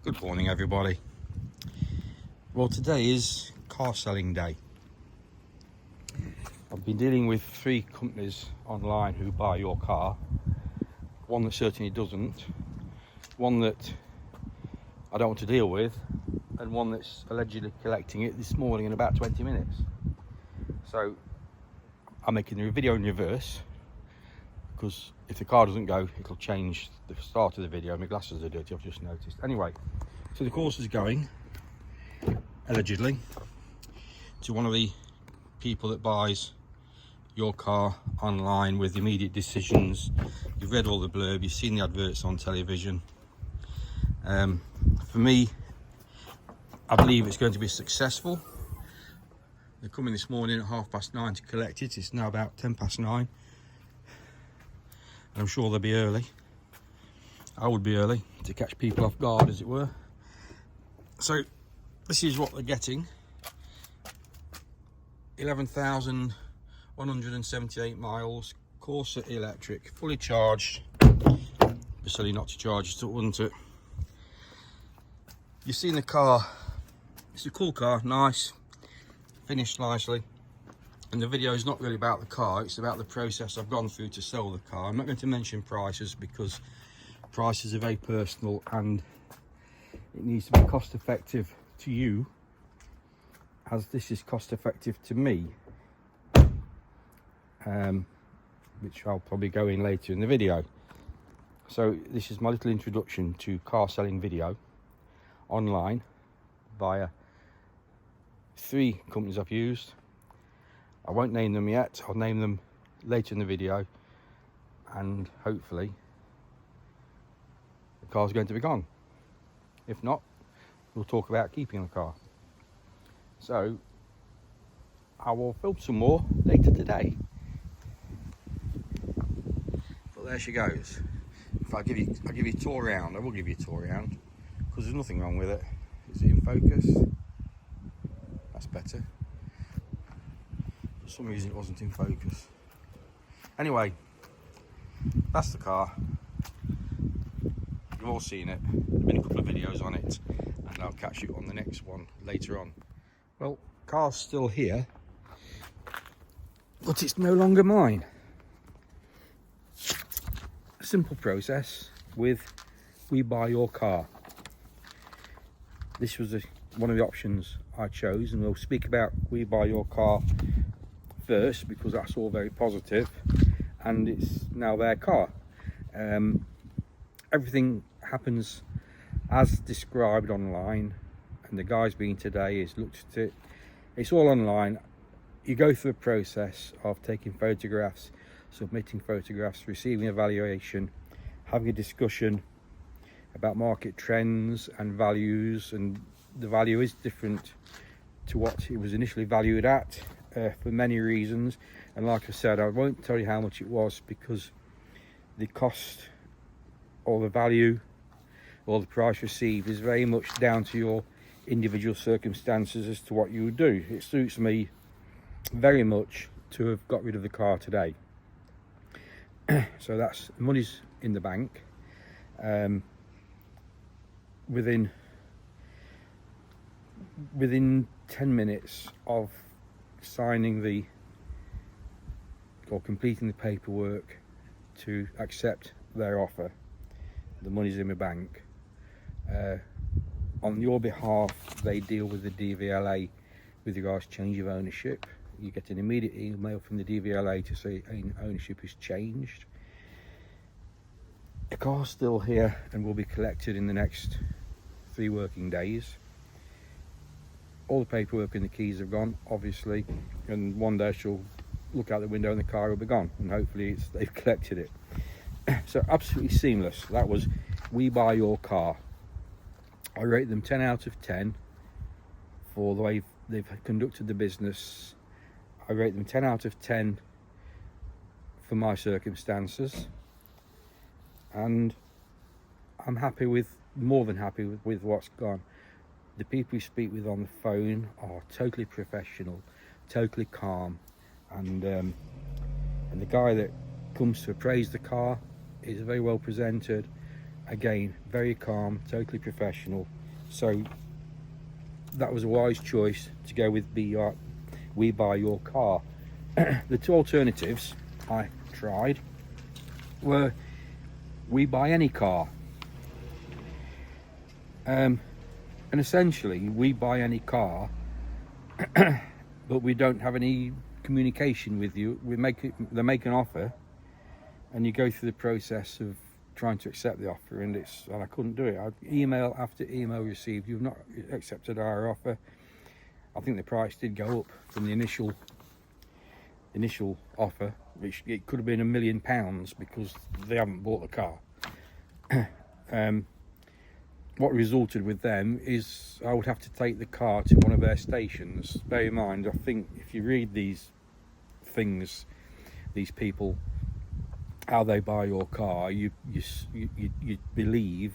Good morning, everybody. Well, today is car selling day. I've been dealing with 3 companies online who buy your car. One that certainly doesn't, one that I don't want to deal with, and one that's allegedly collecting it this morning in about 20 minutes. So I'm making a video in reverse, because if the car doesn't go, it'll change the start of the video. My glasses are dirty, I've just noticed. Anyway, so the course is going, allegedly, to one of the people that buys your car online with immediate decisions. You've read all the blurb, you've seen the adverts on television. For me, I believe it's going to be successful. They're coming this morning at 9:30 to collect it. It's now about 9:10. I'm sure they'll be early. I would be early to catch people off guard, as it were. So this is what they're getting. 11,178 miles, Corsa electric, fully charged. It'd be silly not to charge it up, wouldn't it? You've seen the car. It's a cool car, nice, finished nicely. And the video is not really about the car, it's about the process I've gone through to sell the car. I'm not going to mention prices because prices are very personal and it needs to be cost effective to you, as this is cost effective to me, which I'll probably go in later in the video. So this is my little introduction to car selling video online via 3 companies I've used. I won't name them yet, I'll name them later in the video, and hopefully the car's going to be gone. If not, we'll talk about keeping the car. So I will film some more later today. But there she goes. If I'll give you a tour around, I will give you a tour around, because there's nothing wrong with it. Is it in focus? That's better. For some reason it wasn't in focus. Anyway, that's the car. You've all seen it. There've been a couple of videos on it, and I'll catch you on the next one later on. Well, car's still here, but it's no longer mine. A simple process with We Buy Your Car. This was one of the options I chose, and we'll speak about We Buy Your Car first because that's all very positive, and it's now their car. Everything happens as described online, and the guy's been today, he's looked at it. It's all online. You go through a process of taking photographs, submitting photographs, receiving evaluation, having a discussion about market trends and values, and the value is different to what it was initially valued at for many reasons. And like I said, I won't tell you how much it was, because the cost or the value or the price received is very much down to your individual circumstances as to what you would do. It suits me very much to have got rid of the car today. So that's, money's in the bank. Within 10 minutes of signing or completing the paperwork to accept their offer, the money's in my bank. On your behalf, they deal with the DVLA with regards to change of ownership. You get an immediate email from the DVLA to say ownership is changed. The car's still here and will be collected in the next 3 working days. All the paperwork and the keys have gone, obviously, and one day she'll look out the window and the car will be gone, and hopefully they've collected it. So absolutely seamless. That was We Buy Your Car. I rate them 10 out of 10 for the way they've conducted the business. I rate them 10 out of 10 for my circumstances, and I'm happy with, more than happy with what's gone. The people we speak with on the phone are totally professional, totally calm, and the guy that comes to appraise the car is very well presented Again, very calm, totally professional. So that was a wise choice to go with We Buy Your Car. The two alternatives I tried were We Buy Any Car. And essentially, we buy any car, but we don't have any communication with you. They make an offer, and you go through the process of trying to accept the offer, and I couldn't do it. Email after email received, you've not accepted our offer. I think the price did go up from the initial offer, which it could have been £1 million because they haven't bought the car. What resulted with them is I would have to take the car to one of their stations. Bear in mind, I think if you read these things, these people, how they buy your car, you believe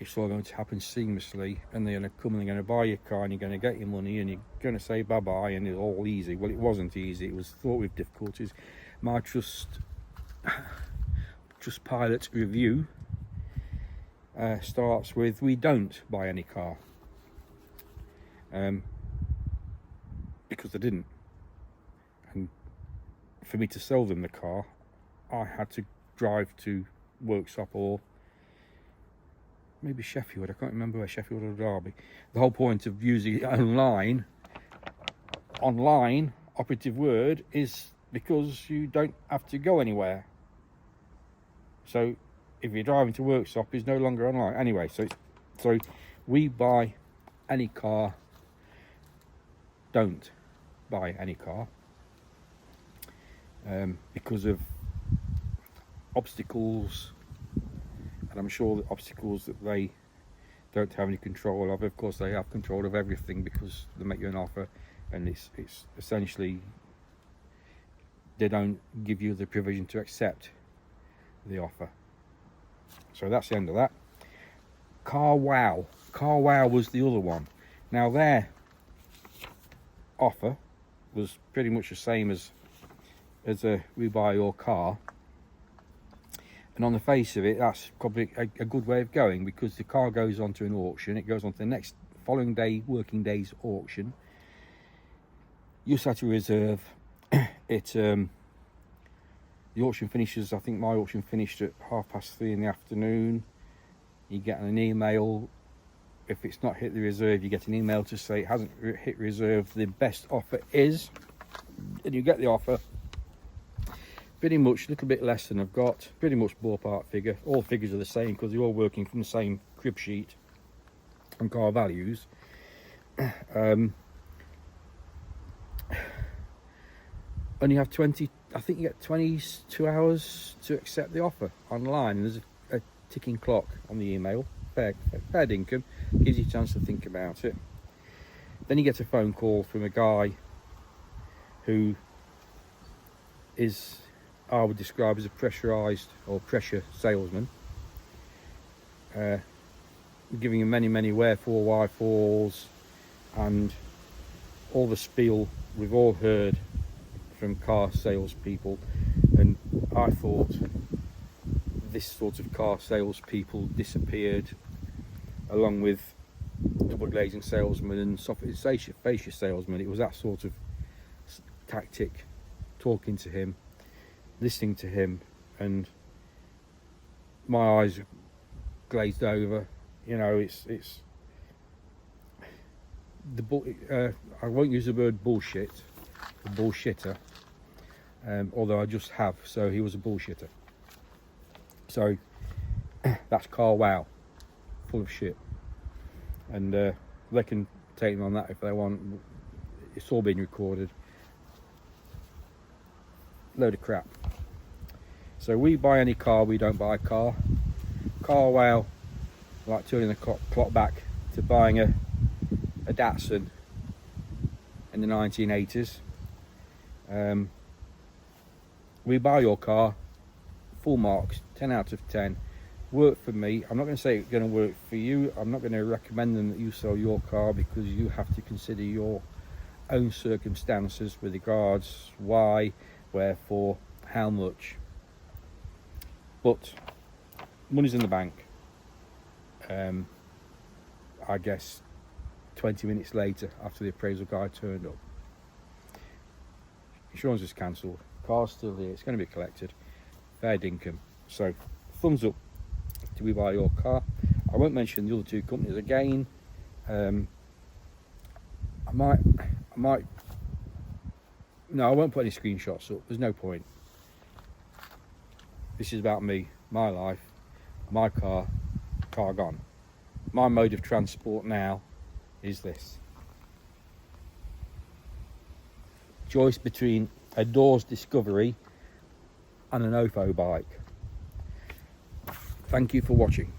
it's all going to happen seamlessly, and they're going to come and they're going to buy your car, and you're going to get your money, and you're going to say bye-bye, and it's all easy. Well, it wasn't easy. It was fraught with difficulties. My Trustpilot review starts with, we don't buy any car, because they didn't, and for me to sell them the car I had to drive to Worksop or maybe Sheffield. I can't remember where, Sheffield or Derby. The whole point of using it online, operative word, is because you don't have to go anywhere. So if you're driving to Worksop, it's no longer online. Anyway, so we buy any car, don't buy any car, because of obstacles, and I'm sure the obstacles that they don't have any control of. Of course, they have control of everything because they make you an offer, and it's essentially they don't give you the provision to accept the offer. So that's the end of that. CarWow was the other one. Now their offer was pretty much the same as a We Buy Your Car, and on the face of it, that's probably a good way of going, because the car goes onto an auction. It goes on to the next following day, working day's auction. You set to reserve it. The auction finishes, I think my auction finished at 3:30 in the afternoon. You get an email. If it's not hit the reserve, you get an email to say it hasn't hit reserve. The best offer is, and you get the offer. Pretty much a little bit less than I've got. Pretty much ballpark figure. All figures are the same because they're all working from the same crib sheet and car values. And you have 20. I think you get 22 hours to accept the offer online, and there's a ticking clock on the email. Fair dinkum, gives you a chance to think about it. Then you get a phone call from a guy who is, I would describe as a pressurised or pressure salesman, giving him many wherefore, why-fors, and all the spiel we've all heard from car salespeople. And I thought this sort of car salespeople disappeared along with double glazing salesmen and fascia salesmen. It was that sort of tactic, talking to him, listening to him, and my eyes glazed over. You know, it's I won't use the word bullshit or bullshitter, although I just have. So he was a bullshitter. So that's CarWow, full of shit, and they can take me on that if they want. It's all been recorded. Load of crap. So we buy any car, we don't buy a car. CarWow, like turning the clock back to buying a Datsun in the 1980s. We Buy Your Car, full marks, 10 out of 10. Worked for me. I'm not going to say it's going to work for you. I'm not going to recommend them that you sell your car, because you have to consider your own circumstances with regards why, wherefore, how much. But money's in the bank. I guess 20 minutes later, after the appraisal guy turned up. Insurance is cancelled, car's still here, it's going to be collected, fair dinkum. So thumbs up to We Buy Your Car. I won't mention the other two companies again. I might no, I won't put any screenshots up, there's no point. This is about me, my life, my car gone. My mode of transport now is this. Choice between a Dawes Discovery and an Ofo bike. Thank you for watching.